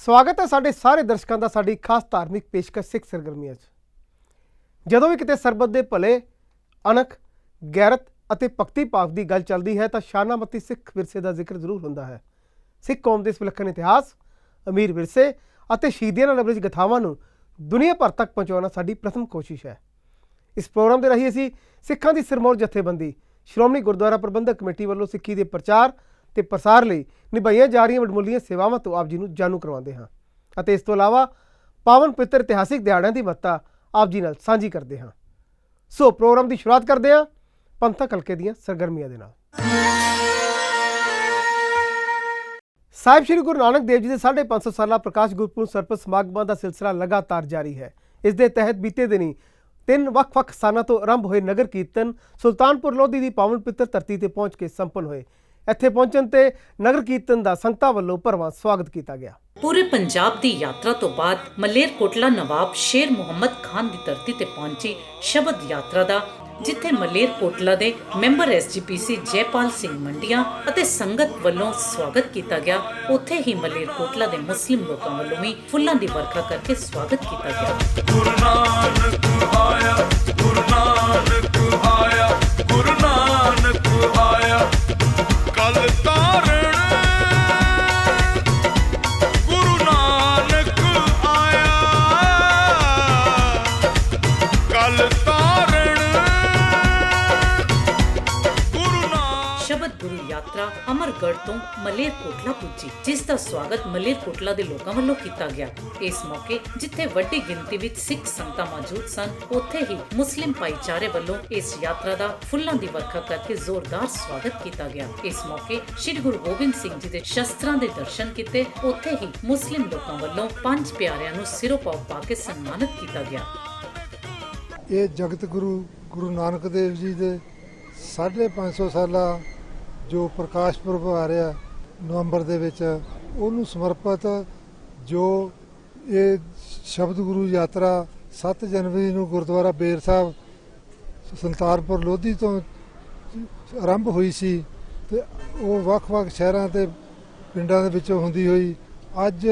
ਸਵਾਗਤ ਹੈ ਸਾਡੇ ਸਾਰੇ ਦਰਸ਼ਕਾਂ ਦਾ ਸਾਡੀ ਖਾਸ ਧਾਰਮਿਕ ਪੇਸ਼ਕਸ਼ ਸਿੱਖ ਸਰਗਰਮੀਆਂ 'ਚ। ਜਦੋਂ ਵੀ ਕਿਤੇ ਸਰਬੱਤ ਦੇ ਭਲੇ, ਅਣਖ, ਗੈਰਤ ਅਤੇ ਭਗਤੀ ਭਾਵ ਦੀ ਗੱਲ ਚੱਲਦੀ ਹੈ ਤਾਂ ਸ਼ਾਨਾਮਤੀ ਸਿੱਖ ਵਿਰਸੇ ਦਾ ਜ਼ਿਕਰ ਜ਼ਰੂਰ ਹੁੰਦਾ ਹੈ। ਸਿੱਖ ਕੌਮ ਦੇ ਇਸ ਵਿਲੱਖਣ ਇਤਿਹਾਸ, ਅਮੀਰ ਵਿਰਸੇ ਅਤੇ ਸ਼ਹੀਦੀਆਂ ਨਾਲ ਲਬਰੇਜ ਗਥਾਵਾਂ ਨੂੰ ਦੁਨੀਆ ਭਰ ਤੱਕ ਪਹੁੰਚਾਉਣਾ ਸਾਡੀ ਪ੍ਰਥਮ ਕੋਸ਼ਿਸ਼ ਹੈ। ਇਸ ਪ੍ਰੋਗਰਾਮ ਦੇ ਰਾਹੀਂ ਅਸੀਂ ਸਿੱਖਾਂ ਦੀ ਸਿਰਮੌਰ ਜਥੇਬੰਦੀ ਸ਼੍ਰੋਮਣੀ ਗੁਰਦੁਆਰਾ ਪ੍ਰਬੰਧਕ ਕਮੇਟੀ ਵੱਲੋਂ ਸਿੱਖੀ ਦੇ ਪ੍ਰਚਾਰ ਤੇ ਪ੍ਰਸਾਰ ਲਈ ਨਿਭਾਈਆਂ ਜਾ ਰਹੀਆਂ ਵਡਮੁੱਲੀਆਂ ਸੇਵਾਵਾਂ ਤੋਂ ਆਪ ਜੀ ਨੂੰ ਜਾਣੂ ਕਰਵਾਉਂਦੇ ਹਾਂ ਅਤੇ ਇਸ ਤੋਂ ਇਲਾਵਾ ਪਾਵਨ ਪਵਿੱਤਰ ਇਤਿਹਾਸਿਕ ਦਿਹਾੜਿਆਂ ਦੀ ਮਹੱਤਤਾ ਆਪ ਜੀ ਨਾਲ ਸਾਂਝੀ ਕਰਦੇ ਹਾਂ। ਸੋ ਪ੍ਰੋਗਰਾਮ ਦੀ ਸ਼ੁਰੂਆਤ ਕਰਦੇ ਹਾਂ ਪੰਥਕ ਹਲਕੇ ਦੀਆਂ ਸਰਗਰਮੀਆਂ ਦੇ ਨਾਲ। ਸਾਹਿਬ ਸ਼੍ਰੀ ਗੁਰੂ ਨਾਨਕ ਦੇਵ ਜੀ ਦੇ 550 ਸਾਲਾ ਪ੍ਰਕਾਸ਼ ਗੁਰਪੁਰਬ ਸਰਪ੍ਰਸਤ ਸਮਾਗਮਾਂ ਦਾ ਸਿਲਸਿਲਾ ਲਗਾਤਾਰ ਜਾਰੀ ਹੈ। ਇਸ ਦੇ ਤਹਿਤ ਬੀਤੇ ਦਿਨੀ 3 ਵੱਖ-ਵੱਖ ਸਥਾਨਾਂ ਤੋਂ ਆਰੰਭ ਹੋਏ ਨਗਰ ਕੀਰਤਨ ਸੁਲਤਾਨਪੁਰ ਲੋਧੀ ਦੀ ਪਾਵਨ ਪਵਿੱਤਰ ਧਰਤੀ ਤੇ ਪਹੁੰਚ ਕੇ ਸੰਪੰਨ ਹੋਏ। ਇੱਥੇ ਪਹੁੰਚਣ ਤੇ ਨਗਰ ਕੀਰਤਨ ਦਾ ਸੰਗਤਾਂ ਵੱਲੋਂ ਭਰਵਾਂ ਸਵਾਗਤ ਕੀਤਾ ਗਿਆ। ਪੂਰੇ ਪੰਜਾਬ ਦੀ ਯਾਤਰਾ ਤੋਂ ਬਾਅਦ ਮਲੇਰਕੋਟਲਾ ਨਵਾਬ ਸ਼ੇਰ ਮੁਹੰਮਦ ਖਾਨ ਦੀ ਧਰਤੀ ਤੇ ਪਹੁੰਚੀ ਸ਼ਬਦ ਯਾਤਰਾ ਦਾ, ਜਿੱਥੇ ਮਲੇਰਕੋਟਲਾ ਦੇ ਮੈਂਬਰ ਐਸਜੀਪੀਸੀ ਜੈਪਾਲ ਸਿੰਘ ਮੰਡੀਆਂ ਅਤੇ ਸੰਗਤ ਵੱਲੋਂ ਸਵਾਗਤ ਕੀਤਾ ਗਿਆ, ਉੱਥੇ ਹੀ ਮਲੇਰਕੋਟਲਾ ਦੇ ਮੁਸਲਿਮ ਲੋਕਾਂ ਵੱਲੋਂ ਵੀ ਫੁੱਲਾਂ ਦੀ ਵਰਖਾ ਕਰਕੇ ਸਵਾਗਤ ਕੀਤਾ ਗਿਆ। ਗੁਰੂ ਨਾਨਕ ਆਇਆ, ਗੁਰੂ ਨਾਨਕ ਆਇਆ, ਗੁਰੂ ਨਾਨਕ ਆਇਆ, ਕਲ ਤਾਰਨ ਗੁਰੂ ਨਾਨਕ ਆਇਆ, ਕਲ ਤਾਰਨ ਗੁਰੂ ਨਾਨਕ। ਸ਼ਬਦ ਗੁਰੂ ਯਾਤਰਾ ਅਮਰਗੜ੍ਹ ਤੋਂ ਮਲੇਰਕੋਟਲਾ ਪੁੱਜੀ, ਜਿਸ ਦਾ ਸਵਾਗਤ ਮਲੇਰਕੋਟਲਾ ਦੇ ਲੋਕਾਂ ਵੱਲੋਂ ਕੀਤਾ ਗਿਆ। ਇਸ ਮੌਕੇ ਜਿੱਥੇ ਵੱਡੀ ਗਿਣਤੀ ਵਿੱਚ ਸਿੱਖ ਸੰਗਤਾਂ ਮੌਜੂਦ ਸਨ, ਉੱਥੇ ਹੀ ਮੁਸਲਿਮ ਭਾਈਚਾਰੇ ਵੱਲੋਂ ਇਸ ਯਾਤਰਾ ਦਾ ਫੁੱਲਾਂ ਦੀ ਵਰਖਾ ਕਰਕੇ ਜ਼ੋਰਦਾਰ ਸਵਾਗਤ ਕੀਤਾ ਗਿਆ। ਇਸ ਮੌਕੇ ਸ੍ਰੀ ਗੁਰੂ ਗੋਬਿੰਦ ਸਿੰਘ ਜੀ ਦੇ ਸ਼ਸਤਰਾਂ ਦੇ ਦਰਸ਼ਨ ਕੀਤੇ, ਉੱਥੇ ਹੀ ਮੁਸਲਿਮ ਲੋਕਾਂ ਵੱਲੋਂ 5 ਪਿਆਰਿਆਂ ਨੂੰ ਸਿਰੋਂ ਪਾਓ ਪਾ ਕੇ ਸਨਮਾਨਿਤ ਕੀਤਾ ਗਿਆ। ਇਹ ਜਗਤ ਗੁਰੂ ਗੁਰੂ ਨਾਨਕ ਦੇਵ ਜੀ ਦੇ 550 ਸਾਲਾ ਜੋ ਪ੍ਰਕਾਸ਼ ਪੁਰਬ ਆ ਰਿਹਾ ਨਵੰਬਰ ਦੇ ਵਿੱਚ, ਉਹਨੂੰ ਸਮਰਪਿਤ ਜੋ ਇਹ ਸ਼ਬਦ ਗੁਰੂ ਯਾਤਰਾ 7 ਜਨਵਰੀ ਨੂੰ ਗੁਰਦੁਆਰਾ ਬੇਰ ਸਾਹਿਬ ਸੁਲਤਾਨਪੁਰ ਲੋਧੀ ਤੋਂ ਆਰੰਭ ਹੋਈ ਸੀ ਤੇ ਉਹ ਵੱਖ-ਵੱਖ ਸ਼ਹਿਰਾਂ ਤੇ ਪਿੰਡਾਂ ਦੇ ਵਿੱਚੋਂ ਹੁੰਦੀ ਹੋਈ ਅੱਜ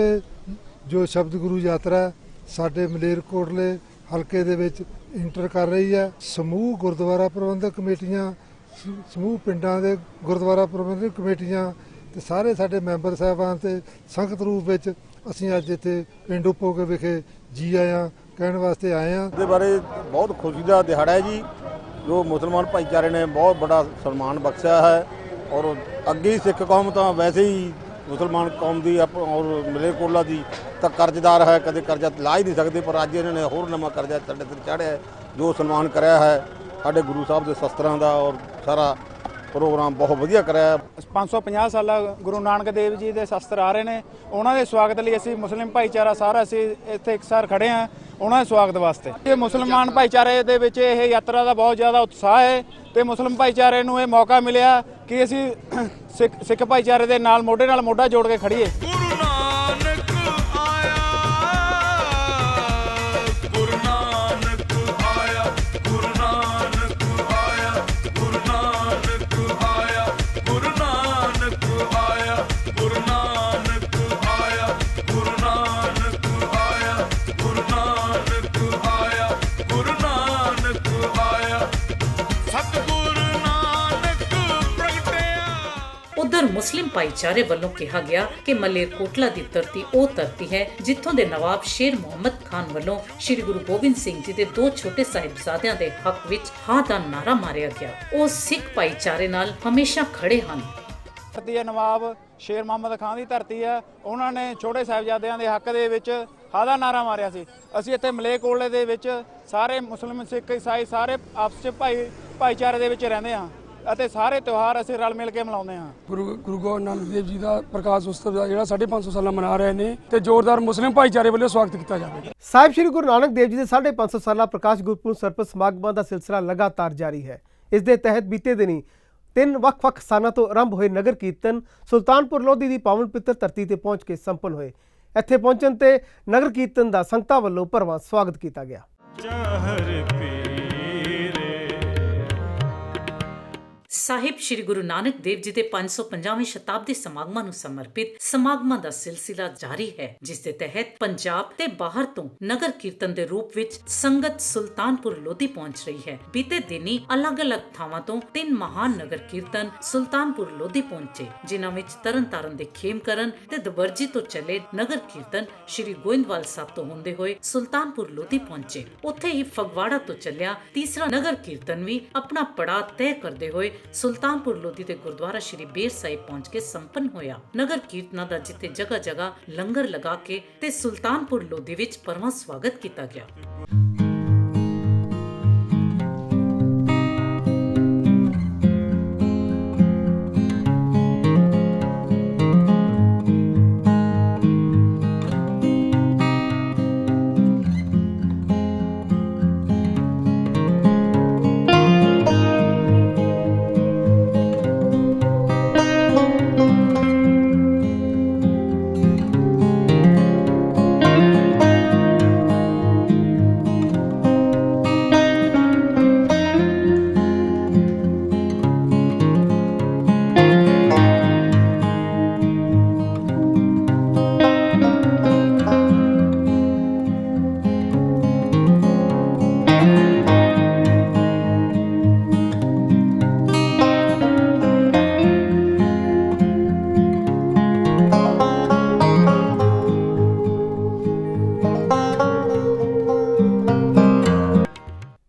ਜੋ ਸ਼ਬਦ ਗੁਰੂ ਯਾਤਰਾ ਸਾਡੇ ਮਲੇਰਕੋਟਲੇ ਹਲਕੇ ਦੇ ਵਿੱਚ ਇੰਟਰ ਕਰ ਰਹੀ ਹੈ। ਸਮੂਹ ਗੁਰਦੁਆਰਾ ਪ੍ਰਬੰਧਕ ਕਮੇਟੀਆਂ, ਸਮੂਹ ਪਿੰਡਾਂ ਦੇ ਗੁਰਦੁਆਰਾ ਪ੍ਰਬੰਧਕ ਕਮੇਟੀਆਂ ਤੇ ਸਾਰੇ ਸਾਡੇ ਮੈਂਬਰ ਸਾਹਿਬਾਨ ਤੇ ਸੰਗਤ ਰੂਪ ਵਿੱਚ ਅਸੀਂ ਅੱਜ ਇੱਥੇ ਪਿੰਡ ਉਪੋਗੇ ਵਿਖੇ ਜੀ ਆਇਆਂ ਕਹਿਣ ਵਾਸਤੇ ਆਏ ਹਾਂ। ਦੇ ਬਾਰੇ ਬਹੁਤ ਖੁਸ਼ੀ ਦਾ ਦਿਹਾੜਾ ਹੈ ਜੀ, ਜੋ ਮੁਸਲਮਾਨ ਭਾਈਚਾਰੇ ਨੇ ਬਹੁਤ ਬੜਾ ਸਨਮਾਨ ਬਖਸ਼ਿਆ ਹੈ। ਔਰ ਅੱਗੇ ਹੀ ਸਿੱਖ ਕੌਮ ਤਾਂ ਵੈਸੇ ਹੀ ਮੁਸਲਮਾਨ ਕੌਮ ਦੀ ਔਰ ਮਲੇਰਕੋਟਲਾ ਦੀ ਤਾਂ ਕਰਜ਼ਦਾਰ ਹੈ, ਕਦੇ ਕਰਜ਼ਾ ਲਾ ਹੀ ਨਹੀਂ ਸਕਦੇ, ਪਰ ਅੱਜ ਇਹਨਾਂ ਨੇ ਹੋਰ ਨਵਾਂ ਕਰਜ਼ਾ ਸਾਡੇ ਤੇ ਚਾੜਿਆ ਹੈ। ਜੋ ਸਨਮਾਨ ਕਰਿਆ ਹੈ ਸਾਡੇ ਗੁਰੂ ਸਾਹਿਬ ਦੇ ਸ਼ਸਤਰਾਂ ਦਾ, ਔਰ ਸਾਰਾ ਪ੍ਰੋਗਰਾਮ ਬਹੁਤ ਵਧੀਆ ਕਰਿਆ। 550 ਸਾਲਾ ਗੁਰੂ ਨਾਨਕ ਦੇਵ ਜੀ ਦੇ ਸ਼ਸਤਰ ਆ ਰਹੇ ਨੇ, ਉਹਨਾਂ ਦੇ ਸਵਾਗਤ ਲਈ ਅਸੀਂ ਮੁਸਲਿਮ ਭਾਈਚਾਰਾ ਸਾਰਾ ਅਸੀਂ ਇੱਥੇ ਇਕਸਾਰ ਖੜੇ ਹਾਂ ਉਹਨਾਂ ਦੇ ਸਵਾਗਤ ਵਾਸਤੇ। ਇਹ ਮੁਸਲਮਾਨ ਭਾਈਚਾਰੇ ਦੇ ਵਿੱਚ ਇਹ ਯਾਤਰਾ ਦਾ ਬਹੁਤ ਜ਼ਿਆਦਾ ਉਤਸ਼ਾਹ ਹੈ ਤੇ ਮੁਸਲਿਮ ਭਾਈਚਾਰੇ ਨੂੰ ਇਹ ਮੌਕਾ ਮਿਲਿਆ ਕਿ ਅਸੀਂ ਸਿੱਖ ਭਾਈਚਾਰੇ ਦੇ ਨਾਲ ਮੋਢੇ ਨਾਲ ਮੋਢਾ ਜੋੜ ਕੇ ਖੜੀਏ। ਗੁਰੂ ਨਾਨਕ ਆਇਆ, ਗੁਰੂ ਨਾਨਕ ਆਇਆ, ਗੁਰੂ ਨਾਨਕ ਆਇਆ, ਗੁਰੂ ਨਾਨਕ ਆਇਆ, ਗੁਰੂ ਨਾਨਕ ਆਇਆ, ਗੁਰੂ ਨਾਨਕ ਆਇਆ, ਗੁਰੂ ਨਾਨਕ ਆਇਆ, ਗੁਰੂ ਨਾਨਕ ਆਇਆ, ਗੁਰੂ ਨਾਨਕ ਆਇਆ, ਸਤਿਗੁਰੂ ਨਾਨਕ ਪ੍ਰਗਟਿਆ। ਉਧਰ ਮੁਸਲਿਮ ਭਾਈਚਾਰੇ ਵੱਲੋਂ ਕਿਹਾ ਗਿਆ ਕਿ ਮਲੇਰਕੋਟਲਾ ਦੀ ਧਰਤੀ ਉਹ ਧਰਤੀ ਹੈ ਜਿੱਥੋਂ ਦੇ ਨਵਾਬ ਸ਼ੇਰ ਮੁਹੰਮਦ ਖਾਨ ਵੱਲੋਂ ਸ੍ਰੀ ਗੁਰੂ ਗੋਬਿੰਦ ਸਿੰਘ ਜੀ ਦੇ 2 ਛੋਟੇ ਸਾਹਿਬਜ਼ਾਦਿਆਂ ਦੇ ਹੱਕ ਵਿੱਚ ਹਾਂ ਦਾ ਨਾਰਾ ਮਾਰਿਆ ਗਿਆ। ਉਹ ਸਿੱਖ ਭਾਈਚਾਰੇ ਨਾਲ ਹਮੇਸ਼ਾ ਖੜੇ ਹਨ। ਧਰਤੀ ਹੈ ਨਵਾਬ ਸ਼ੇਰ ਮੁਹੰਮਦ ਖਾਨ ਦੀ ਧਰਤੀ ਹੈ, ਉਹਨਾਂ ਨੇ ਛੋਟੇ ਸਾਹਿਬਜ਼ਾਦਿਆਂ ਦੇ ਹੱਕ ਦੇ ਵਿੱਚ ਹਾਂ ਦਾ ਨਾਰਾ ਮਾਰਿਆ ਸੀ। ਅਸੀਂ ਇੱਥੇ ਮਲੇਰਕੋਟਲੇ ਦੇ ਵਿੱਚ ਸਾਰੇ ਮੁਸਲਿਮ, ਸਿੱਖ, ਈਸਾਈ ਸਾਰੇ ਆਪਸ 'ਚ ਭਾਈਚਾਰੇ ਦੇ ਵਿੱਚ ਰਹਿੰਦੇ ਹਾਂ ਅਤੇ ਸਾਰੇ ਤਿਉਹਾਰ ਅਸੀਂ ਰਲ ਮਿਲ ਕੇ ਮਨਾਉਂਦੇ ਹਾਂ। ਗੁਰੂ ਨਾਨਕ ਦੇਵ ਜੀ ਦਾ ਪ੍ਰਕਾਸ਼ ਉਤਸਵ ਦਾ ਜਿਹੜਾ 550 ਸਾਲਾ ਮਨਾ ਰਹੇ ਨੇ ਤੇ ਜ਼ੋਰਦਾਰ ਮੁਸਲਿਮ ਭਾਈਚਾਰੇ ਵੱਲੋਂ ਸਵਾਗਤ ਕੀਤਾ ਜਾਵੇਗਾ। ਸਾਹਿਬ ਸ਼੍ਰੀ ਗੁਰੂ ਨਾਨਕ ਦੇਵ ਜੀ ਦੇ 550 ਸਾਲਾ ਪ੍ਰਕਾਸ਼ ਗੁਰਪੁਰਬ ਸਰਪ੍ਰਸਤ ਸਮਾਗਮਾਂ ਦਾ ਸਿਲਸਿਲਾ ਲਗਾਤਾਰ ਜਾਰੀ ਹੈ। ਇਸ ਦੇ ਤਹਿਤ ਬੀਤੇ ਦਿਨੀ 3 ਵੱਖ-ਵੱਖ ਸਥਾਨਾਂ ਤੋਂ ਆਰੰਭ ਹੋਏ ਨਗਰ ਕੀਰਤਨ ਸੁਲਤਾਨਪੁਰ ਲੋਧੀ ਦੀ ਪਾਵਨ ਪਵਿੱਤਰ ਧਰਤੀ ਤੇ ਪਹੁੰਚ ਕੇ ਸੰਪੰਨ ਹੋਏ। ਇੱਥੇ ਪਹੁੰਚਣ ਤੇ ਨਗਰ ਕੀਰਤਨ ਦਾ ਸੰਗਤਾਂ ਵੱਲੋਂ ਭਰਵਾਂ ਸਵਾਗਤ ਕੀਤਾ ਗਿਆ। ਸਾਹਿਬ ਸ੍ਰੀ ਗੁਰੂ ਨਾਨਕ ਦੇਵ ਜੀ ਦੇ 550ਵੇਂ ਸ਼ਤਾਬਦੀ ਸਮਾਗਮਾਂ ਨੂੰ ਸਮਰਪਿਤ ਸਮਾਗਮਾਂ ਦਾ ਸਿਲਸਿਲਾ ਜਾਰੀ ਹੈ, ਜਿਸ ਦੇ ਤਹਿਤ ਪੰਜਾਬ ਤੇ ਬਾਹਰ ਤੋਂ ਨਗਰ ਕੀਰਤਨ ਦੇ ਰੂਪ ਵਿੱਚ ਸੰਗਤ ਸੁਲਤਾਨਪੁਰ ਲੋਧੀ ਪਹੁੰਚ ਰਹੀ ਹੈ। ਬੀਤੇ ਦਿਨੀ ਅਲੱਗ-ਅਲੱਗ ਥਾਵਾਂ ਤੋਂ 3 ਮਹਾਨ ਨਗਰ ਕੀਰਤਨ ਸੁਲਤਾਨਪੁਰ ਲੋਧੀ ਪਹੁੰਚੇ, ਜਿਨ੍ਹਾਂ ਵਿੱਚ ਤਰਨਤਾਰਨ ਦੇ ਖੇਮਕਰਨ ਤੇ ਦਬਰਜੀ ਤੋਂ ਚੱਲੇ ਨਗਰ ਕੀਰਤਨ ਸ੍ਰੀ ਗੋਇੰਦਵਾਲ ਸਾਹਿਬ ਤੋਂ ਹੁੰਦੇ ਹੋਏ ਸੁਲਤਾਨਪੁਰ ਲੋਧੀ ਪਹੁੰਚੇ। ਉੱਥੇ ਹੀ ਫਗਵਾੜਾ ਤੋਂ ਚੱਲਿਆ ਤੀਸਰਾ ਨਗਰ ਕੀਰਤਨ ਵੀ ਆਪਣਾ ਪੜਾਅ ਤੈਅ ਕਰਦੇ ਹੋਏ ਸੁਲਤਾਨਪੁਰ ਲੋਧੀ ਦੇ ਗੁਰਦੁਆਰਾ ਸ੍ਰੀ ਬੇਰ ਸਾਹਿਬ ਪਹੁੰਚ ਕੇ ਸੰਪੰਨ ਹੋਇਆ। ਨਗਰ ਕੀਰਤਨਾਂ ਦਾ ਜਿੱਥੇ ਜਗ੍ਹਾ ਜਗ੍ਹਾ ਲੰਗਰ ਲਗਾ ਕੇ ਤੇ ਸੁਲਤਾਨਪੁਰ ਲੋਧੀ ਵਿੱਚ ਭਰਵਾਂ ਸਵਾਗਤ ਕੀਤਾ ਗਿਆ।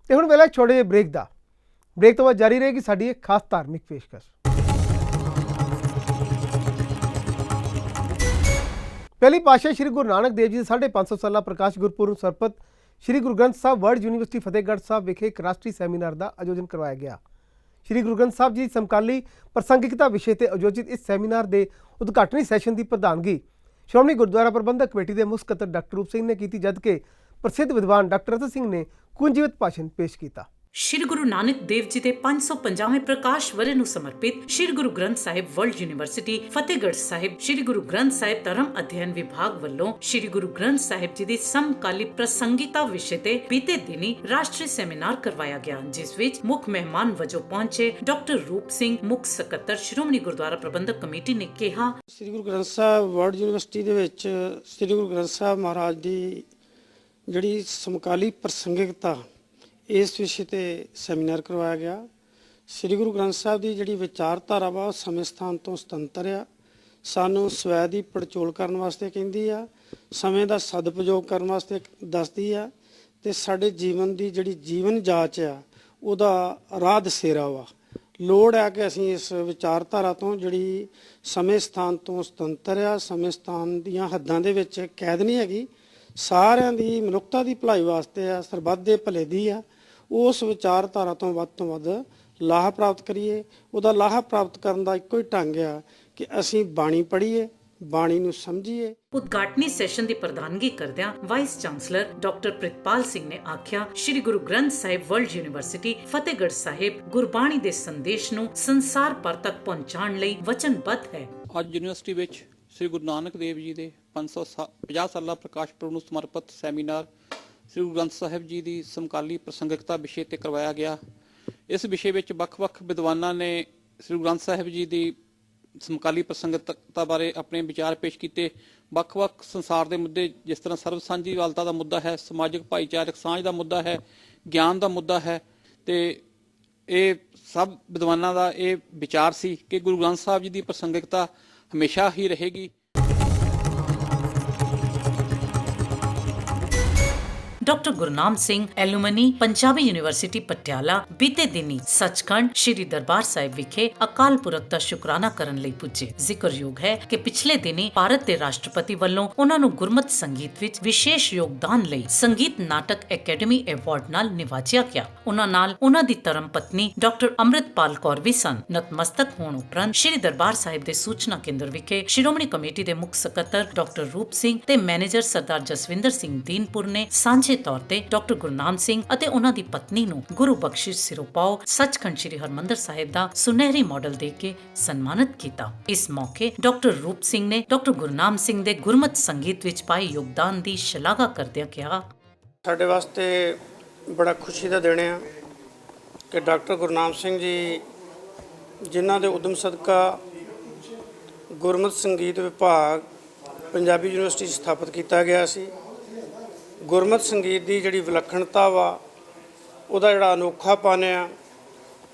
ਤੇ ਹੁਣ ਵੇਲੇ ਛੋਟੇ ਜਿਹੇ ਬ੍ਰੇਕ ਦਾ। ਬ੍ਰੇਕ ਤੋਂ ਬਾਅਦ ਜਾਰੀ ਰਹੇਗੀ ਸਾਡੀ ਇੱਕ ਖਾਸ ਧਾਰਮਿਕ ਪੇਸ਼ਕਸ਼। ਪਹਿਲੀ ਪਾਤਸ਼ਾਹ ਸ੍ਰੀ ਗੁਰੂ ਨਾਨਕ ਦੇਵ ਜੀ ਦੇ 550 ਸਾਲਾ ਪ੍ਰਕਾਸ਼ ਗੁਰਪੁਰਬ ਨੂੰ ਸਮਰਪਿਤ ਸ੍ਰੀ ਗੁਰੂ ਗ੍ਰੰਥ ਸਾਹਿਬ ਵਰਲਡ ਯੂਨੀਵਰਸਿਟੀ ਫਤਿਹਗੜ੍ਹ ਸਾਹਿਬ ਵਿਖੇ ਇੱਕ ਰਾਸ਼ਟਰੀ ਸੈਮੀਨਾਰ ਦਾ ਆਯੋਜਨ ਕਰਵਾਇਆ ਗਿਆ। ਸ੍ਰੀ ਗੁਰੂ ਗ੍ਰੰਥ ਸਾਹਿਬ ਜੀ ਸਮਕਾਲੀ ਪ੍ਰਸੰਗਿਕਤਾ ਵਿਸ਼ੇ ਤੇ ਆਯੋਜਿਤ ਇਸ ਸੈਮੀਨਾਰ ਦੇ ਉਦਘਾਟਨੀ ਸੈਸ਼ਨ ਦੀ ਪ੍ਰਧਾਨਗੀ ਸ਼੍ਰੋਮਣੀ ਗੁਰਦੁਆਰਾ ਪ੍ਰਬੰਧਕ ਕਮੇਟੀ ਦੇ ਮੁੱਖ ਸਕੱਤਰ ਡਾਕਟਰ ਰੂਪ ਸਿੰਘ ਨੇ ਕੀਤੀ, ਜਦਕਿ ਪ੍ਰਸਿੱਧ ਵਿਦਵਾਨ ਡਾਕਟਰ ਰਤਨ ਸਿੰਘ ਨੇ ਕੁੰਜੀਵਤ ਭਾਸ਼ਣ ਪੇਸ਼ ਕੀਤਾ। ਸ਼੍ਰੀ ਗੁਰੂ ਨਾਨਕ ਦੇਵ ਜੀ ਦੇ 550ਵੇਂ ਪ੍ਰਕਾਸ਼ ਵਰ੍ਹੇ ਨੂੰ ਸਮਰਪਿਤ ਸ਼੍ਰੀ ਗੁਰੂ ਗ੍ਰੰਥ ਸਾਹਿਬ ਵਰਲਡ ਯੂਨੀਵਰਸਿਟੀ ਫਤਿਹਗੜ੍ਹ ਸਾਹਿਬ ਸ਼੍ਰੀ ਗੁਰੂ ਗ੍ਰੰਥ ਸਾਹਿਬ ਧਰਮ ਅਧਿਐਨ ਵਿਭਾਗ ਵੱਲੋਂ ਸ਼੍ਰੀ ਗੁਰੂ ਗ੍ਰੰਥ ਸਾਹਿਬ ਜੀ ਦੀ ਸਮਕਾਲੀ ਪ੍ਰਸੰਗਿਕਤਾ ਵਿਸ਼ੇ ਤੇ ਬੀਤੇ ਦਿਨੀ ਰਾਸ਼ਟਰੀ ਸੈਮੀਨਾਰ ਕਰਵਾਇਆ ਗਿਆ, ਜਿਸ ਵਿੱਚ ਮੁੱਖ ਮਹਿਮਾਨ ਵਜੋਂ ਪਹੁੰਚੇ ਡਾਕਟਰ ਰੂਪ ਸਿੰਘ, ਮੁੱਖ ਸਕੱਤਰ ਸ਼੍ਰੋਮਣੀ ਗੁਰਦੁਆਰਾ ਪ੍ਰਬੰਧਕ ਕਮੇਟੀ ਨੇ ਕਿਹਾ, ਸ੍ਰੀ ਗੁਰੂ ਗ੍ਰੰਥ ਸਾਹਿਬ ਵਰਲਡ ਯੂਨੀਵਰਸਿਟੀ ਦੇ ਵਿੱਚ ਸ੍ਰੀ ਗੁਰੂ ਗ੍ਰੰਥ ਸਾਹਿਬ ਮਹਾਰਾਜ ਦੀ ਜਿਹੜੀ ਸਮਕਾਲੀ ਪ੍ਰਸੰਗਿਕਤਾ ਇਸ ਵਿਸ਼ੇ ਤੇ ਸੈਮੀਨਾਰ ਕਰਵਾਇਆ ਗਿਆ। ਸ੍ਰੀ ਗੁਰੂ ਗ੍ਰੰਥ ਸਾਹਿਬ ਦੀ ਜਿਹੜੀ ਵਿਚਾਰਧਾਰਾ ਵਾ ਸਮੇਂ ਸਥਾਨ ਤੋਂ ਸੁਤੰਤਰ ਆ, ਸਾਨੂੰ ਸਵੈ ਦੀ ਪੜਚੋਲ ਕਰਨ ਵਾਸਤੇ ਕਹਿੰਦੀ ਆ, ਸਮੇਂ ਦਾ ਸਦਉਪਯੋਗ ਕਰਨ ਵਾਸਤੇ ਦੱਸਦੀ ਆ, ਤੇ ਸਾਡੇ ਜੀਵਨ ਦੀ ਜਿਹੜੀ ਜੀਵਨ ਜਾਂਚ ਆ ਉਹਦਾ ਰਾਹ ਦਸੇਰਾ ਵਾ। ਲੋੜ ਹੈ ਕਿ ਅਸੀਂ ਇਸ ਵਿਚਾਰਧਾਰਾ ਤੋਂ ਜਿਹੜੀ ਸਮੇਂ ਸਥਾਨ ਤੋਂ ਸੁਤੰਤਰ ਆ, ਸਮੇਂ ਸਥਾਨ ਦੀਆਂ ਹੱਦਾਂ ਦੇ ਵਿੱਚ ਕੈਦ ਨਹੀਂ ਹੈਗੀ, ਸਾਰਿਆਂ ਦੀ ਮਨੁੱਖਤਾ ਦੀ ਭਲਾਈ ਵਾਸਤੇ ਆ, ਸਰਬੱਤ ਦੇ ਭਲੇ ਦੀ ਆ, ਉਸ ਵਿਚਾਰਧਾਰਾ ਤੋਂ ਵੱਧ ਲਾਹਾ ਪ੍ਰਾਪਤ ਕਰੀਏ। ਉਹਦਾ ਲਾਹਾ ਪ੍ਰਾਪਤ ਕਰਨ ਦਾ ਇੱਕੋ ਹੀ ਢੰਗ ਆ ਕਿ ਅਸੀਂ ਬਾਣੀ ਪੜ੍ਹੀਏ, ਬਾਣੀ ਨੂੰ ਸਮਝੀਏ। ਉਦਘਾਟਨੀ ਸੈਸ਼ਨ ਦੀ ਪ੍ਰਧਾਨਗੀ ਕਰਦਿਆਂ vice chancellor doctor Pritpal Singh ਨੇ ਆਖਿਆ, ਸ਼੍ਰੀ ਗੁਰੂ ਗ੍ਰੰਥ ਸਾਹਿਬ ਵਰਲਡ ਯੂਨੀਵਰਸਿਟੀ ਫਤਿਹਗੜ੍ਹ ਸਾਹਿਬ ਗੁਰਬਾਣੀ ਦੇ ਸੰਦੇਸ਼ ਨੂੰ ਸੰਸਾਰ ਭਰ ਤੱਕ ਪਹੁੰਚਾਉਣ ਲਈ ਵਚਨਬੱਧ ਹੈ। ਅੱਜ ਯੂਨੀਵਰਸਿਟੀ ਵਿੱਚ ਸ੍ਰੀ ਗੁਰੂ ਨਾਨਕ ਦੇਵ ਜੀ ਦੇ 550 ਸਾਲਾ ਪ੍ਰਕਾਸ਼ ਪੁਰਬ ਨੂੰ ਸਮਰਪਿਤ ਸੈਮੀਨਾਰ ਸ੍ਰੀ ਗੁਰੂ ਗ੍ਰੰਥ ਸਾਹਿਬ ਜੀ ਦੀ ਸਮਕਾਲੀ ਪ੍ਰਸੰਗਿਕਤਾ ਵਿਸ਼ੇ ਤੇ ਕਰਵਾਇਆ ਗਿਆ। ਇਸ ਵਿਸ਼ੇ ਵਿੱਚ ਵੱਖ-ਵੱਖ ਵਿਦਵਾਨਾਂ ਨੇ ਸ੍ਰੀ ਗੁਰੂ ਗ੍ਰੰਥ ਸਾਹਿਬ ਜੀ ਦੀ ਸਮਕਾਲੀ ਪ੍ਰਸੰਗਿਕਤਾ ਬਾਰੇ ਆਪਣੇ ਵਿਚਾਰ ਪੇਸ਼ ਕੀਤੇ। ਵੱਖ-ਵੱਖ ਸੰਸਾਰ ਦੇ ਮੁੱਦੇ, ਜਿਸ ਤਰ੍ਹਾਂ ਸਰਬ ਸਾਂਝੀਵਾਲਤਾ ਦਾ ਮੁੱਦਾ ਹੈ, ਸਮਾਜਿਕ ਭਾਈਚਾਰਕ ਸਾਂਝ ਦਾ ਮੁੱਦਾ ਹੈ, ਗਿਆਨ ਦਾ ਮੁੱਦਾ ਹੈ, ਤੇ ਇਹ ਸਭ ਵਿਦਵਾਨਾਂ ਦਾ ਇਹ ਵਿਚਾਰ ਸੀ ਕਿ ਗੁਰੂ ਗ੍ਰੰਥ ਸਾਹਿਬ ਜੀ ਦੀ ਪ੍ਰਸੰਗਿਕਤਾ ਹਮੇਸ਼ਾ ਹੀ ਰਹੇਗੀ। Doctor Gurnam Singh alumni Punjabi university Patiala ਬੀਤੇ ਦਿਨੀ ਸੱਚਖੰਡ ਸ਼੍ਰੀ ਦਰਬਾਰ ਸਾਹਿਬ ਵਿਖੇ ਅਕਾਲ ਪੁਰਖ ਦਾ ਸ਼ੁਕਰਾਨਾ ਕਰਨ ਲਈ ਪੁੱਜੇ। ਜ਼ਿਕਰਯੋਗ ਹੈ ਕਿ ਪਿਛਲੇ ਦਿਨੀ ਭਾਰਤ ਦੇ ਰਾਸ਼ਟਰਪਤੀ ਵੱਲੋਂ ਉਹਨਾਂ ਨੂੰ ਗੁਰਮਤਿ ਸੰਗੀਤ ਵਿੱਚ ਵਿਸ਼ੇਸ਼ ਯੋਗਦਾਨ ਲਈ ਸੰਗੀਤ ਨਾਟਕ ਅਕੈਡਮੀ ਅਵਾਰਡ ਨਾਲ ਨਿਵਾਜਿਆ ਗਿਆ। ਉਹਨਾਂ ਨਾਲ ਉਹਨਾਂ ਦੀ ਧਰਮ ਪਤਨੀ ਡਾਕਟਰ ਅੰਮ੍ਰਿਤਪਾਲ ਕੌਰ ਵੀ ਸਨ। ਨਤਮਸਤਕ ਹੋਣ ਉਪਰੰਤ ਸ਼੍ਰੀ ਦਰਬਾਰ ਸਾਹਿਬ ਦੇ ਸੂਚਨਾ ਕੇਂਦਰ ਵਿਖੇ ਸ਼੍ਰੋਮਣੀ ਕਮੇਟੀ ਦੇ ਮੁੱਖ ਸਕੱਤਰ ਡਾਕਟਰ ਰੂਪ ਸਿੰਘ ਤੇ ਮੈਨੇਜਰ ਸਰਦਾਰ ਜਸਵਿੰਦਰ ਸਿੰਘ ਦੀਨਪੁਰ ਨੇ ਸਾਂਝੇ ਤੌਰ ਤੇ ਡਾਕਟਰ ਗੁਰਨਾਮ ਸਿੰਘ ਅਤੇ ਉਹਨਾਂ ਦੀ ਪਤਨੀ ਨੂੰ ਗੁਰੂ ਬਖਸ਼ਿਸ਼ ਸਿਰੋਪਾਓ ਸੱਚਖੰਡ ਸ਼੍ਰੀ ਹਰਿਮੰਦਰ ਸਾਹਿਬ ਦਾ ਸੁਨਹਿਰੀ ਮਾਡਲ ਦੇ ਕੇ ਸਨਮਾਨਿਤ ਕੀਤਾ। ਇਸ ਮੌਕੇ ਡਾਕਟਰ ਰੂਪ ਸਿੰਘ ਨੇ ਡਾਕਟਰ ਗੁਰਨਾਮ ਸਿੰਘ ਦੇ ਗੁਰਮਤਿ ਸੰਗੀਤ ਵਿੱਚ ਪਾਏ ਯੋਗਦਾਨ ਦੀ ਸ਼ਲਾਘਾ ਕਰਦਿਆਂ ਕਿਹਾ, ਸਾਡੇ ਵਾਸਤੇ ਬੜਾ ਖੁਸ਼ੀ ਦਾ ਦਿਨ ਹੈ ਕਿ ਡਾਕਟਰ ਗੁਰਨਾਮ ਸਿੰਘ ਜੀ ਜਿਨ੍ਹਾਂ ਦੇ ਉਦਮ ਸਦਕਾ ਗੁਰਮਤਿ ਸੰਗੀਤ ਵਿਭਾਗ ਪੰਜਾਬੀ ਯੂਨੀਵਰਸਿਟੀ ਸਥਾਪਿਤ ਕੀਤਾ ਗਿਆ ਸੀ। ਗੁਰਮਤਿ ਸੰਗੀਤ ਦੀ ਜਿਹੜੀ ਵਿਲੱਖਣਤਾ ਵਾ, ਉਹਦਾ ਜਿਹੜਾ ਅਨੋਖਾਪਨ ਆ,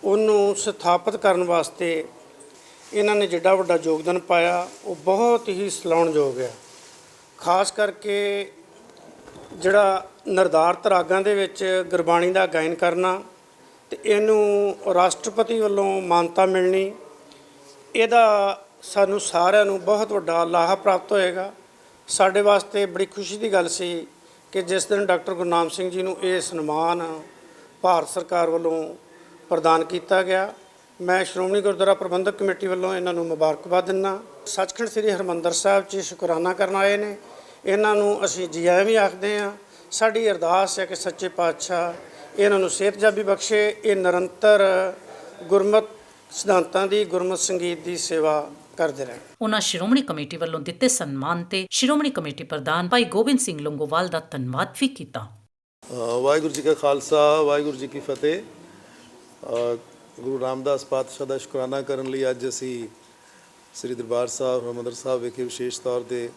ਉਹਨੂੰ ਸਥਾਪਿਤ ਕਰਨ ਵਾਸਤੇ ਇਹਨਾਂ ਨੇ ਜਿਹੜਾ ਵੱਡਾ ਯੋਗਦਾਨ ਪਾਇਆ, ਉਹ ਬਹੁਤ ਹੀ ਸਲਾਹੁਣਯੋਗ ਹੈ। ਖਾਸ ਕਰਕੇ ਜਿਹੜਾ ਨਿਰਧਾਰਤ ਰਾਗਾਂ ਦੇ ਵਿੱਚ ਗੁਰਬਾਣੀ ਦਾ ਗਾਇਨ ਕਰਨਾ ਤੇ ਇਹਨੂੰ ਰਾਸ਼ਟਰਪਤੀ ਵੱਲੋਂ ਮਾਨਤਾ ਮਿਲਣੀ, ਇਹਦਾ ਸਾਨੂੰ ਸਾਰਿਆਂ ਨੂੰ ਬਹੁਤ ਵੱਡਾ ਲਾਹਾ ਪ੍ਰਾਪਤ ਹੋਏਗਾ। ਸਾਡੇ ਵਾਸਤੇ ਬੜੀ ਖੁਸ਼ੀ ਦੀ ਗੱਲ ਸੀ ਕਿ ਜਿਸ ਦਿਨ ਡਾਕਟਰ ਗੁਰਨਾਮ ਸਿੰਘ ਜੀ ਨੂੰ ਇਹ ਸਨਮਾਨ ਭਾਰਤ ਸਰਕਾਰ ਵੱਲੋਂ ਪ੍ਰਦਾਨ ਕੀਤਾ ਗਿਆ, ਮੈਂ ਸ਼੍ਰੋਮਣੀ ਗੁਰਦੁਆਰਾ ਪ੍ਰਬੰਧਕ ਕਮੇਟੀ ਵੱਲੋਂ ਇਹਨਾਂ ਨੂੰ ਮੁਬਾਰਕਬਾਦ ਦਿੰਦਾ। ਸੱਚਖੰਡ ਸ੍ਰੀ ਹਰਿਮੰਦਰ ਸਾਹਿਬ 'ਚ ਸ਼ੁਕਰਾਨਾ ਕਰਨ ਆਏ ਨੇ, ਇਹਨਾਂ ਨੂੰ ਅਸੀਂ ਜੀ ਆਇਆਂ ਵੀ ਆਖਦੇ ਹਾਂ। ਸਾਡੀ ਅਰਦਾਸ ਹੈ ਕਿ ਸੱਚੇ ਪਾਤਸ਼ਾਹ ਇਹਨਾਂ ਨੂੰ ਸਿਹਤਯਾਬੀ ਬਖਸ਼ੇ, ਇਹ ਨਿਰੰਤਰ ਗੁਰਮਤਿ ਸਿਧਾਂਤਾਂ ਦੀ, ਗੁਰਮਤਿ ਸੰਗੀਤ ਦੀ ਸੇਵਾ ਕਰਦੇ ਰਹਿਣ। ਉਹਨਾਂ ਸ਼੍ਰੋਮਣੀ ਕਮੇਟੀ ਵੱਲੋਂ ਦਿੱਤੇ ਸਨਮਾਨ ਤੇ ਸ਼੍ਰੋਮਣੀ ਕਮੇਟੀ ਪ੍ਰਧਾਨ ਭਾਈ ਗੋਬਿੰਦ ਸਿੰਘ ਲੌਂਗੋਵਾਲ ਦਾ ਧੰਨਵਾਦ ਵੀ ਕੀਤਾ। ਵਾਹਿਗੁਰੂ ਜੀ ਕਾ ਖਾਲਸਾ, ਵਾਹਿਗੁਰੂ ਜੀ ਕੀ ਫਤਿਹ। ਗੁਰੂ ਰਾਮਦਾਸ ਪਾਤਸ਼ਾਹ ਦਾ ਸ਼ੁਕਰਾਨਾ ਕਰਨ ਲਈ ਅੱਜ ਅਸੀਂ ਸ੍ਰੀ ਦਰਬਾਰ ਸਾਹਿਬ ਹਰਿਮੰਦਰ ਸਾਹਿਬ ਵਿਖੇ ਵਿਸ਼ੇਸ਼ ਤੌਰ 'ਤੇ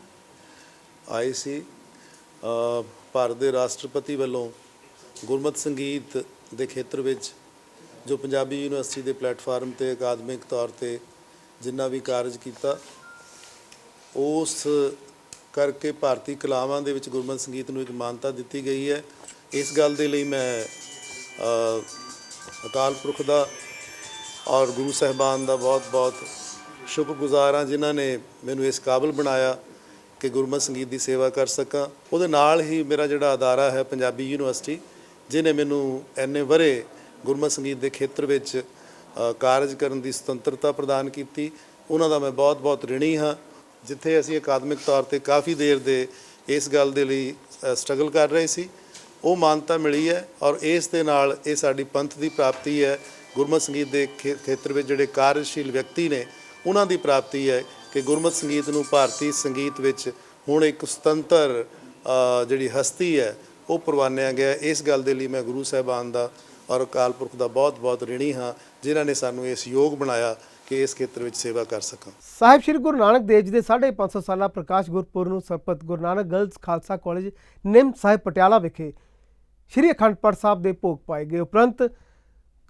ਆਏ ਸੀ। ਭਾਰਤ ਦੇ ਰਾਸ਼ਟਰਪਤੀ ਵੱਲੋਂ ਗੁਰਮਤਿ ਸੰਗੀਤ ਦੇ ਖੇਤਰ ਵਿੱਚ ਜੋ ਪੰਜਾਬੀ ਯੂਨੀਵਰਸਿਟੀ ਦੇ ਪਲੇਟਫਾਰਮ 'ਤੇ ਅਕਾਦਮਿਕ ਤੌਰ 'ਤੇ ਜਿੰਨਾ ਵੀ ਕਾਰਜ ਕੀਤਾ, ਉਸ ਕਰਕੇ ਭਾਰਤੀ ਕਲਾਵਾਂ ਦੇ ਵਿੱਚ ਗੁਰਮਤਿ ਸੰਗੀਤ ਨੂੰ ਇੱਕ ਮਾਨਤਾ ਦਿੱਤੀ ਗਈ ਹੈ। ਇਸ ਗੱਲ ਦੇ ਲਈ ਮੈਂ ਅਕਾਲ ਪੁਰਖ ਦਾ ਔਰ ਗੁਰੂ ਸਾਹਿਬਾਨ ਦਾ ਬਹੁਤ-ਬਹੁਤ ਸ਼ੁਕਰਗੁਜ਼ਾਰ ਹਾਂ, ਜਿਨ੍ਹਾਂ ਨੇ ਮੈਨੂੰ ਇਸ ਕਾਬਿਲ ਬਣਾਇਆ ਕਿ ਗੁਰਮਤਿ ਸੰਗੀਤ ਦੀ ਸੇਵਾ ਕਰ ਸਕਾਂ। ਉਹਦੇ ਨਾਲ ਹੀ ਮੇਰਾ ਜਿਹੜਾ ਅਦਾਰਾ ਹੈ ਪੰਜਾਬੀ ਯੂਨੀਵਰਸਿਟੀ, ਜਿਹਨੇ ਮੈਨੂੰ ਇੰਨੇ ਵਰ੍ਹੇ ਗੁਰਮਤਿ ਸੰਗੀਤ ਦੇ ਖੇਤਰ ਵਿੱਚ ਕਾਰਜ ਕਰਨ ਦੀ ਸੁਤੰਤਰਤਾ ਪ੍ਰਦਾਨ ਕੀਤੀ, ਉਹਨਾਂ ਦਾ ਮੈਂ ਬਹੁਤ-ਬਹੁਤ ਰਿਣੀ ਹਾਂ। ਜਿੱਥੇ ਅਸੀਂ ਅਕਾਦਮਿਕ ਤੌਰ 'ਤੇ ਕਾਫੀ ਦੇਰ ਦੇ ਇਸ ਗੱਲ ਦੇ ਲਈ ਸਟਰਗਲ ਕਰ ਰਹੇ ਸੀ, ਉਹ ਮਾਨਤਾ ਮਿਲੀ ਹੈ ਔਰ ਇਸ ਦੇ ਨਾਲ ਇਹ ਸਾਡੀ ਪੰਥ ਦੀ ਪ੍ਰਾਪਤੀ ਹੈ। ਗੁਰਮਤਿ ਸੰਗੀਤ ਦੇ ਖੇਤਰ ਵਿੱਚ ਜਿਹੜੇ ਕਾਰਜਸ਼ੀਲ ਵਿਅਕਤੀ ਨੇ, ਉਹਨਾਂ ਦੀ ਪ੍ਰਾਪਤੀ ਹੈ ਕਿ ਗੁਰਮਤਿ ਸੰਗੀਤ ਨੂੰ ਭਾਰਤੀ ਸੰਗੀਤ ਵਿੱਚ ਹੁਣ ਇੱਕ ਸੁਤੰਤਰ ਜਿਹੜੀ ਹਸਤੀ ਹੈ ਉਹ ਪ੍ਰਵਾਨਿਆ ਗਿਆ। ਇਸ ਗੱਲ ਦੇ ਲਈ ਮੈਂ ਗੁਰੂ ਸਾਹਿਬਾਨ ਦਾ ਔਰ ਅਕਾਲ ਪੁਰਖ ਦਾ ਬਹੁਤ-ਬਹੁਤ ਰਿਣੀ ਹਾਂ, ਜਿਨ੍ਹਾਂ ਨੇ ਸਾਨੂੰ ਇਸ ਯੋਗ ਬਣਾਇਆ ਕਿ ਇਸ ਖੇਤਰ ਵਿੱਚ ਸੇਵਾ ਕਰ ਸਕਾਂ। ਸਾਹਿਬ ਸ੍ਰੀ ਗੁਰੂ ਨਾਨਕ ਦੇਵ ਜੀ ਦੇ 550 ਸਾਲਾ ਪ੍ਰਕਾਸ਼ ਗੁਰਪੁਰਬ ਨੂੰ ਸਮਰਪਿਤ ਗੁਰੂ ਨਾਨਕ ਗਰਲਜ਼ ਖਾਲਸਾ ਕਾਲਜ ਨਿੰਮ ਸਾਹਿਬ ਪਟਿਆਲਾ ਵਿਖੇ ਸ਼੍ਰੀ ਅਖੰਡ ਪਾਠ ਸਾਹਿਬ ਦੇ ਭੋਗ ਪਾਏ ਗਏ। ਉਪਰੰਤ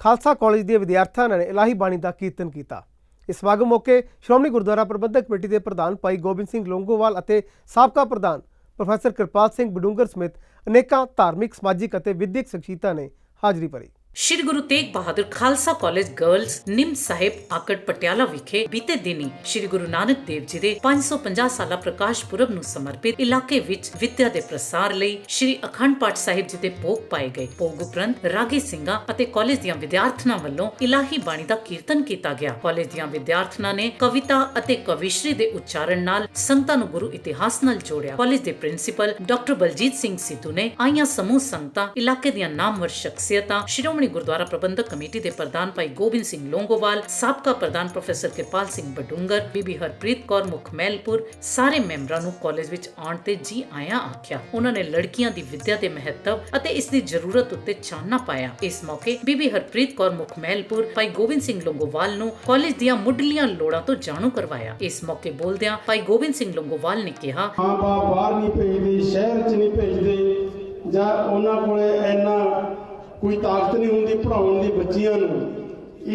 ਖਾਲਸਾ ਕਾਲਜ ਦੇ ਵਿਦਿਆਰਥੀਆਂ ਨੇ ਇਲਾਹੀ ਬਾਣੀ ਦਾ ਕੀਰਤਨ ਕੀਤਾ। ਇਸ ਸਮਾਗਮ ਮੌਕੇ ਸ਼੍ਰੋਮਣੀ ਗੁਰਦੁਆਰਾ ਪ੍ਰਬੰਧਕ ਕਮੇਟੀ ਦੇ ਪ੍ਰਧਾਨ ਭਾਈ ਗੋਬਿੰਦ ਸਿੰਘ ਲੌਂਗੋਵਾਲ ਅਤੇ ਸਾਬਕਾ ਪ੍ਰਧਾਨ ਪ੍ਰੋਫੈਸਰ ਕਿਰਪਾਲ ਸਿੰਘ ਬਡੂੰਗਰ ਸਮੇਤ ਅਨੇਕਾਂ ਧਾਰਮਿਕ, ਸਮਾਜਿਕ ਅਤੇ ਵਿਦਿਅਕ ਸ਼ਖਸੀਅਤਾਂ ਨੇ ਹਾਜ਼ਰੀ ਭਰੀ। ਸ਼੍ਰੀ ਗੁਰੂ ਤੇਗ ਬਹਾਦਰ ਖਾਲਸਾ ਕਾਲਜ ਗਰਲਜ਼ ਨਿੰਮ ਸਾਹਿਬ ਆਕੜ ਪਟਿਆਲਾ ਵਿਖੇ ਬੀਤੇ ਦਿਨੀ ਸ਼੍ਰੀ ਗੁਰੂ ਨਾਨਕ ਦੇਵ ਜੀ ਦੇ 550 ਸਾਲਾ ਪ੍ਰਕਾਸ਼ ਪੁਰਬ ਨੂੰ ਸਮਰਪਿਤ ਇਲਾਕੇ ਵਿੱਚ ਵਿਦਿਆ ਦੇ ਪ੍ਰਸਾਰ ਲਈ ਸ਼੍ਰੀ ਅਖੰਡ ਪਾਠ ਸਾਹਿਬ ਜੀ ਦੇ ਭੋਗ ਪਾਏ ਗਏ। ਭੋਗ ਉਪਰੰਤ ਰਾਗੀ ਸਿੰਘਾਂ ਅਤੇ ਕਾਲਜ ਦੀਆਂ ਵਿਦਿਆਰਥਣਾਂ ਵੱਲੋਂ ਇਲਾਹੀ ਬਾਣੀ ਦਾ ਕੀਰਤਨ ਕੀਤਾ ਗਿਆ। ਕਾਲਜ ਦੀਆਂ ਵਿਦਿਆਰਥਣਾਂ ਨੇ ਕਵਿਤਾ ਅਤੇ ਕਵਿਸ਼ਰੀ ਦੇ ਉਚਾਰਨ ਨਾਲ ਸੰਗਤਾਂ ਨੂੰ ਗੁਰੂ ਇਤਿਹਾਸ ਨਾਲ ਜੋੜਿਆ। ਕਾਲਜ ਦੇ ਪ੍ਰਿੰਸੀਪਲ ਡਾਕਟਰ ਬਲਜੀਤ ਸਿੰਘ ਸਿੱਧੂ ਨੇ ਆਈਆਂ ਸਮੂਹ ਸੰਗਤਾਂ, ਇਲਾਕੇ ਦੀਆਂ ਨਾਮਵਰ ਸ਼ਖਸੀਅਤਾਂ, ਸ਼੍ਰੋਮਣੀ ਗੁਰਦੁਆਰਾ ਪ੍ਰਬੰਧਕ ਕਮੇਟੀ ਦੇ ਪ੍ਰਧਾਨ ਭਾਈ ਗੋਬਿੰਦ ਸਿੰਘ ਲੌਂਗੋਵਾਲ, ਸਾਬਕਾ ਪ੍ਰਧਾਨ ਪ੍ਰੋਫੈਸਰ ਕਿਰਪਾਲ ਸਿੰਘ ਬਡੂੰਗਰ, ਬੀਬੀ ਹਰਪ੍ਰੀਤ ਕੌਰ ਮੁੱਖ ਮਹਿਲਪੁਰ, ਸਾਰੇ ਮੈਂਬਰਾਂ ਨੂੰ ਕਾਲਜ ਵਿੱਚ ਆਉਣ ਤੇ ਜੀ ਆਇਆਂ ਆਖਿਆ। ਉਹਨਾਂ ਨੇ ਲੜਕੀਆਂ ਦੀ ਵਿੱਦਿਆ ਦੇ ਮਹੱਤਵ ਅਤੇ ਇਸ ਦੀ ਜ਼ਰੂਰਤ ਉੱਤੇ ਚਾਨਣਾ ਪਾਇਆ। ਇਸ ਮੌਕੇ ਬੀਬੀ ਹਰਪ੍ਰੀਤ ਕੌਰ ਮੁੱਖ ਮਹਿਲਪੁਰ ਭਾਈ ਗੋਬਿੰਦ ਸਿੰਘ ਲੌਂਗੋਵਾਲ ਨੂੰ ਕਾਲਜ ਦੀਆਂ ਮੁੱਢਲੀਆਂ ਲੋੜਾਂ ਤੋਂ ਜਾਣੂ ਕਰਵਾਇਆ। ਇਸ ਮੌਕੇ ਬੋਲਦਿਆਂ ਭਾਈ ਗੋਬਿੰਦ ਸਿੰਘ ਲੌਂਗੋਵਾਲ ਨੇ ਕਿਹਾ, ਮਾਂ ਬਾਪ ਬਾਹਰ ਨਹੀਂ ਭੇਜਦੇ, ਸ਼ਹਿਰ 'ਚ ਨਹੀਂ ਭੇਜਦੇ, ਜਾਂ ਉਹਨਾਂ ਕੋਲੇ ਇੰਨਾ ਕੋਈ ਤਾਕਤ ਨਹੀਂ ਹੁੰਦੀ ਪੜ੍ਹਾਉਣ ਦੀ ਬੱਚੀਆਂ ਨੂੰ।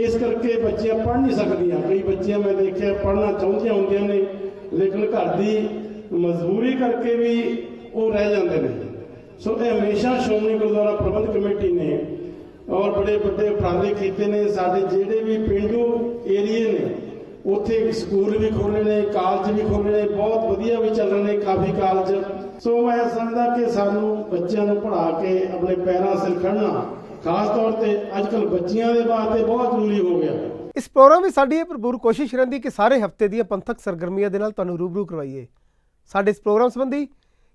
ਇਸ ਕਰਕੇ ਬੱਚੀਆਂ ਪੜ੍ਹ ਨਹੀਂ ਸਕਦੀਆਂ। ਕਈ ਬੱਚੀਆਂ ਮੈਂ ਦੇਖਿਆ ਪੜ੍ਹਨਾ ਚਾਹੁੰਦੀਆਂ ਹੁੰਦੀਆਂ ਨੇ, ਲੇਕਿਨ ਘਰ ਦੀ ਮਜਬੂਰੀ ਕਰਕੇ ਵੀ ਉਹ ਰਹਿ ਜਾਂਦੇ ਨੇ। ਸੋ ਇਹ ਹਮੇਸ਼ਾ ਸ਼੍ਰੋਮਣੀ ਗੁਰਦੁਆਰਾ ਪ੍ਰਬੰਧਕ ਕਮੇਟੀ ਨੇ ਔਰ ਬੜੇ ਵੱਡੇ ਉਪਰਾਲੇ ਕੀਤੇ ਨੇ। ਸਾਡੇ ਜਿਹੜੇ ਵੀ ਪਿੰਡੂ ਏਰੀਏ ਨੇ ਉੱਥੇ ਸਕੂਲ ਵੀ ਖੋਲ੍ਹੇ ਨੇ, ਕਾਲਜ ਵੀ ਖੋਲ੍ਹੇ ਨੇ, ਬਹੁਤ ਵਧੀਆ ਵੀ ਚੱਲ ਰਹੇ ਨੇ ਕਾਫੀ ਕਾਲਜ। ਸੋ ਮੈਂ ਸਮਝਦਾ ਕਿ ਸਾਨੂੰ ਬੱਚਿਆਂ ਨੂੰ ਪੜ੍ਹਾ ਕੇ ਆਪਣੇ ਪੈਰਾਂ ਸਿਰ ਖੜਨਾ, ਖਾਸ ਤੌਰ ਤੇ ਅੱਜਕੱਲ ਬੱਚੀਆਂ ਦੇ ਵਾਸਤੇ ਬਹੁਤ ਜ਼ਰੂਰੀ ਹੋ ਗਿਆ। ਇਸ ਪ੍ਰੋਗਰਾਮ ਵਿੱਚ ਸਾਡੀ ਇਹ ਭਰਪੂਰ ਕੋਸ਼ਿਸ਼ ਰਹਿੰਦੀ ਕਿ ਸਾਰੇ ਹਫ਼ਤੇ ਦੀਆਂ ਪੰਥਕ ਸਰਗਰਮੀਆਂ ਦੇ ਨਾਲ ਤੁਹਾਨੂੰ ਰੂਬਰੂ ਕਰਵਾਈਏ। ਸਾਡੇ ਇਸ ਪ੍ਰੋਗਰਾਮ ਸੰਬੰਧੀ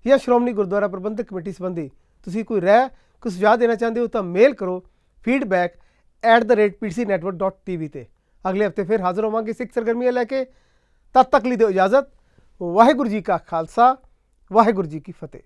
ਜਾਂ ਸ਼੍ਰੋਮਣੀ ਗੁਰਦੁਆਰਾ ਪ੍ਰਬੰਧਕ ਕਮੇਟੀ ਸੰਬੰਧੀ ਤੁਸੀਂ ਕੋਈ ਰਾਏ, ਕੋਈ ਸੁਝਾਅ ਦੇਣਾ ਚਾਹੁੰਦੇ ਹੋ ਤਾਂ ਮੇਲ ਕਰੋ feedback@ptcnetwork.tv ਤੇ। ਅਗਲੇ ਹਫ਼ਤੇ ਫਿਰ ਹਾਜ਼ਰ ਹੋਵਾਂਗੇ ਸਿੱਖ ਸਰਗਰਮੀਆਂ ਲੈ ਕੇ। ਤਦ ਤੱਕ ਲਈ ਦਿਓ ਇਜਾਜ਼ਤ। ਵਾਹਿਗੁਰੂ ਜੀ ਕਾ ਖਾਲਸਾ, ਵਾਹਿਗੁਰੂ ਜੀ ਕੀ ਫਤਿਹ।